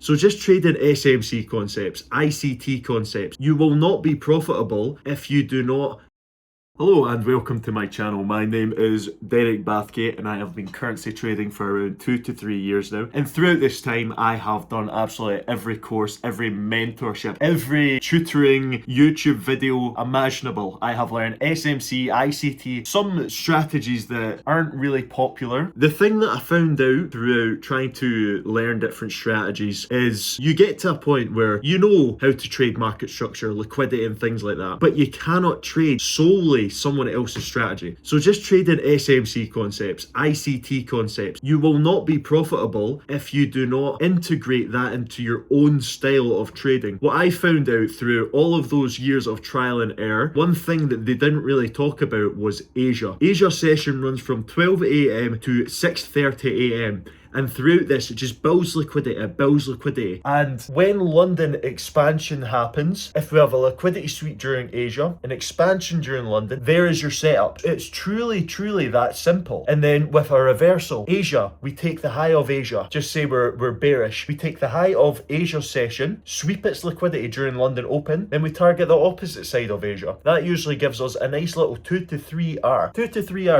So just trading SMC concepts, ICT concepts, you will not be profitable if you do not. Hello and welcome to my channel. My name is Derek Bathgate and I have been currency trading for around 2 to 3 years now. And throughout this time, I have done absolutely every course, every mentorship, every tutoring, YouTube video imaginable. I have learned SMC, ICT, some strategies that aren't really popular. The thing that I found out throughout trying to learn different strategies is you get to a point where you know how to trade market structure, liquidity and things like that, but you cannot trade solely someone else's strategy. So just trading SMC concepts, ICT concepts, you will not be profitable if you do not integrate that into your own style of trading. What I found out through all of those years of trial and error, one thing that they didn't really talk about was Asia. Asia session runs from 12 AM to 6:30 AM. And throughout this, it just builds liquidity. And when London expansion happens, if we have a liquidity sweep during Asia, an expansion during London, there is your setup. It's truly that simple. And then with a reversal, Asia, we take the high of Asia. Just say we're bearish. We take the high of Asia session, sweep its liquidity during London open, then we target the opposite side of Asia. That usually gives us a nice little 2 to 3 hour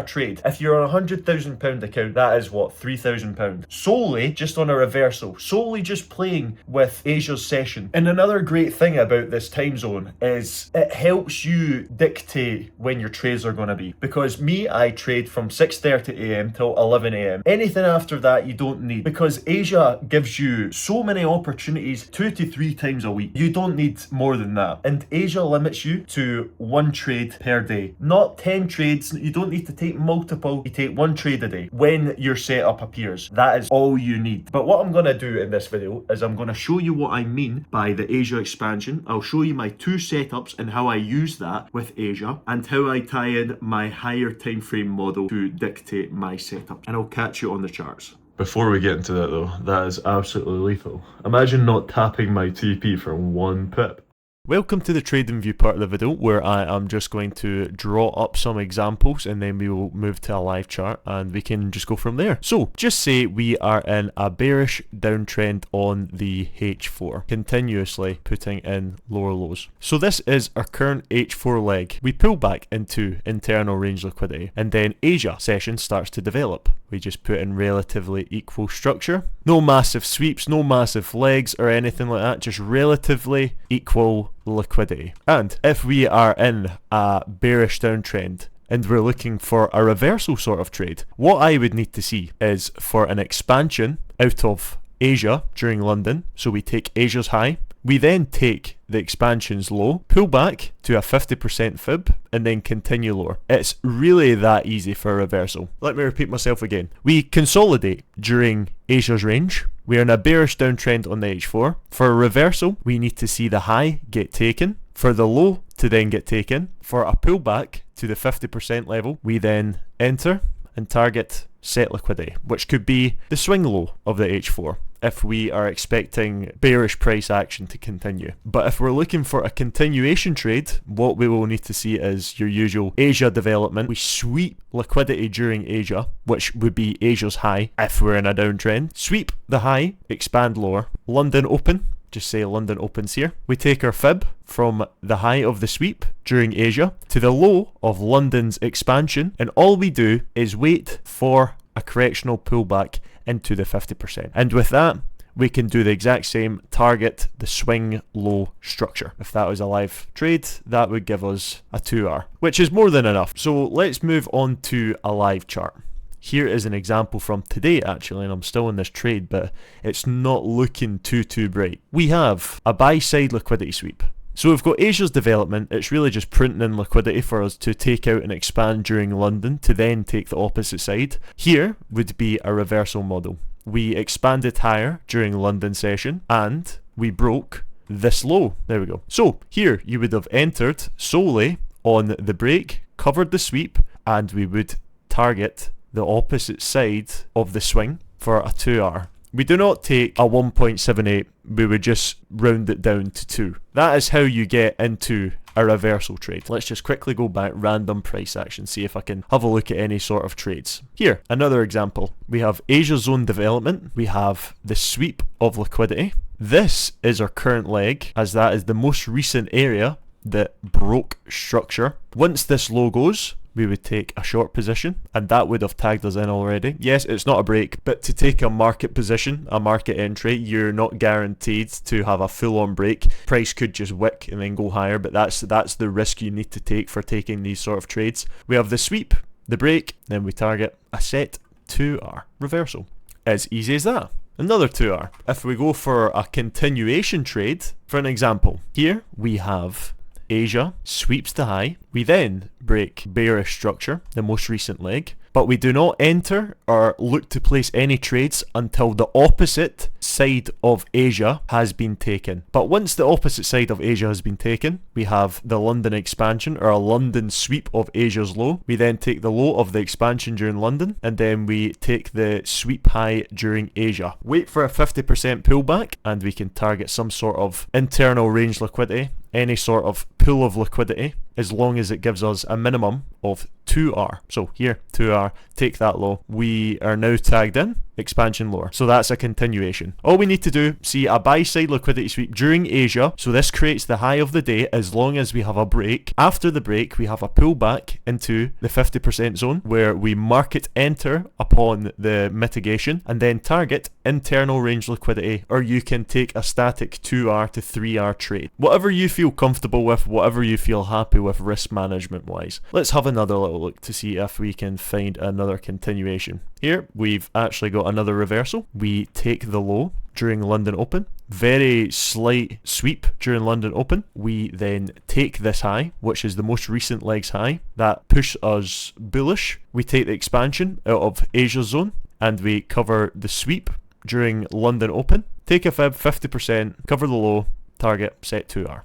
trade. If you're on a £100,000 account, that is what, £3,000. Solely just on a reversal, solely just playing with Asia's session. And another great thing about this time zone is it helps you dictate when your trades are going to be. Because I trade from 6:30 AM till 11 AM. Anything after that you don't need, because Asia gives you so many opportunities 2 to 3 times a week. You don't need more than that. And Asia limits you to 1 trade per day, not 10 trades. You don't need to take multiple, you take 1 trade a day when your setup appears. That is all you need. But what I'm going to do in this video is I'm going to show you what I mean by the Asia expansion. I'll show you my 2 setups and how I use that with Asia, and how I tie in my higher time frame model to dictate my setup. And I'll catch you on the charts. Before we get into that though, that is absolutely lethal. Imagine not tapping my TP for 1 pip. Welcome to the trading view part of the video, where I am just going to draw up some examples and then we will move to a live chart and we can just go from there. So just say we are in a bearish downtrend on the H4, continuously putting in lower lows. So this is our current H4 leg. We pull back into internal range liquidity and then Asia session starts to develop. We just put in relatively equal structure. No massive sweeps, no massive legs or anything like that, just relatively equal liquidity. And if we are in a bearish downtrend and we're looking for a reversal sort of trade, what I would need to see is for an expansion out of Asia during London. So we take Asia's high, we then take the expansion's low, pull back to a 50% fib, and then continue lower. It's really that easy for a reversal. Let me repeat myself again. We consolidate during Asia's range. We're in a bearish downtrend on the H4. For a reversal, we need to see the high get taken, for the low to then get taken. For a pullback to the 50% level, we then enter and target set liquidity, which could be the swing low of the H4 if we are expecting bearish price action to continue. But if we're looking for a continuation trade, what we will need to see is your usual Asia development. We sweep liquidity during Asia, which would be Asia's high if we're in a downtrend. Sweep the high, expand lower. London open, just say London opens here. We take our fib from the high of the sweep during Asia to the low of London's expansion, and all we do is wait for a correctional pullback into the 50%. And with that, we can do the exact same, target the swing low structure. If that was a live trade, that would give us a 2 hour, which is more than enough. So let's move on to a live chart. Here is an example from today actually, and I'm still in this trade, but it's not looking too bright. We have a buy side liquidity sweep. So we've got Asia's development. It's really just printing in liquidity for us to take out and expand during London to then take the opposite side. Here would be a reversal model. We expanded higher during London session and we broke this low. There we go. So here you would have entered solely on the break, covered the sweep, and we would target the opposite side of the swing for a 2 hour. We do not take a 1.78, we would just round it down to 2. That is how you get into a reversal trade. Let's just quickly go back, random price action, see if I can have a look at any sort of trades. Here, another example. We have Asia zone development. We have the sweep of liquidity. This is our current leg, as that is the most recent area that broke structure. Once this low goes, we would take a short position, and that would have tagged us in already. Yes, it's not a break, but to take a market position, a market entry, you're not guaranteed to have a full-on break. Price could just wick and then go higher, but that's the risk you need to take for taking these sort of trades. We have the sweep, the break, then we target a set 2R reversal. As easy as that. Another 2R. If we go for a continuation trade, for an example, here we have Asia sweeps the high. We then break bearish structure, the most recent leg, but we do not enter or look to place any trades until the opposite side of Asia has been taken. But once the opposite side of Asia has been taken, we have the London expansion, or a London sweep of Asia's low. We then take the low of the expansion during London, and then we take the sweep high during Asia. Wait for a 50% pullback, and we can target some sort of internal range liquidity, any sort of pool of liquidity, as long as it gives us a minimum of 2R. So here, 2R, take that low. We are now tagged in, expansion lower. So that's a continuation. All we need to do, see a buy side liquidity sweep during Asia. So this creates the high of the day as long as we have a break. After the break, we have a pullback into the 50% zone where we market enter upon the mitigation and then target internal range liquidity, or you can take a static 2R to 3R trade. Whatever you feel comfortable with, whatever you feel happy with risk management wise. Let's have another little look to see if we can find another continuation. Here we've actually got another reversal. We take the low during London Open, very slight sweep during London Open. We then take this high, which is the most recent leg's high, that push us bullish. We take the expansion out of Asia zone and we cover the sweep during London Open, take a fib 50%, cover the low, target set 2R.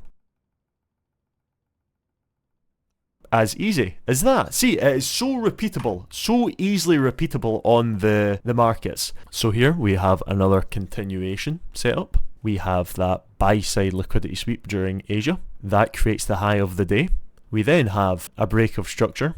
As easy as that. See, it is so repeatable, so easily repeatable on the markets. So here we have another continuation setup. We have that buy side liquidity sweep during Asia. That creates the high of the day. We then have a break of structure,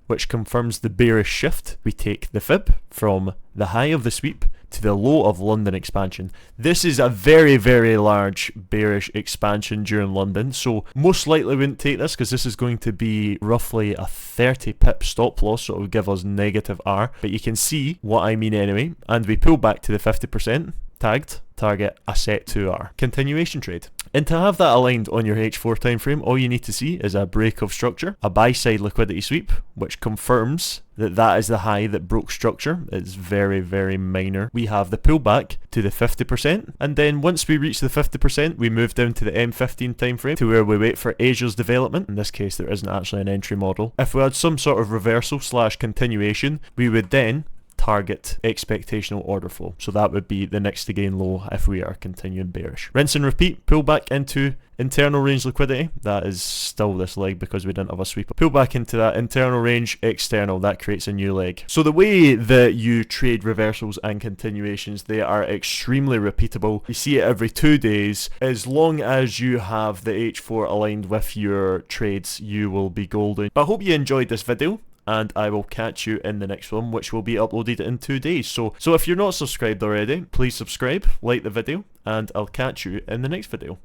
which confirms the bearish shift. We take the fib from the high of the sweep to the low of London expansion. This is a very, very large bearish expansion during London, so most likely we wouldn't take this because this is going to be roughly a 30 pip stop loss, so it will give us negative R, but you can see what I mean anyway, and we pull back to the 50%, tagged, target a set 2R. Continuation trade. And to have that aligned on your H4 time frame, all you need to see is a break of structure, a buy side liquidity sweep, which confirms that that is the high that broke structure. It's very, very minor. We have the pullback to the 50%, and then once we reach the 50%, we move down to the M15 time frame to where we wait for Asia's development. In this case, there isn't actually an entry model. If we had some sort of reversal slash continuation, we would then target expectational order flow. So that would be the next to gain low if we are continuing bearish. Rinse and repeat, pull back into internal range liquidity. That is still this leg because we didn't have a sweep. Pull back into that internal range, external, that creates a new leg. So the way that you trade reversals and continuations, they are extremely repeatable. You see it every 2 days. As long as you have the H4 aligned with your trades, you will be golden. But I hope you enjoyed this video, and I will catch you in the next one, which will be uploaded in 2 days. So if you're not subscribed already, please subscribe, like the video, and I'll catch you in the next video.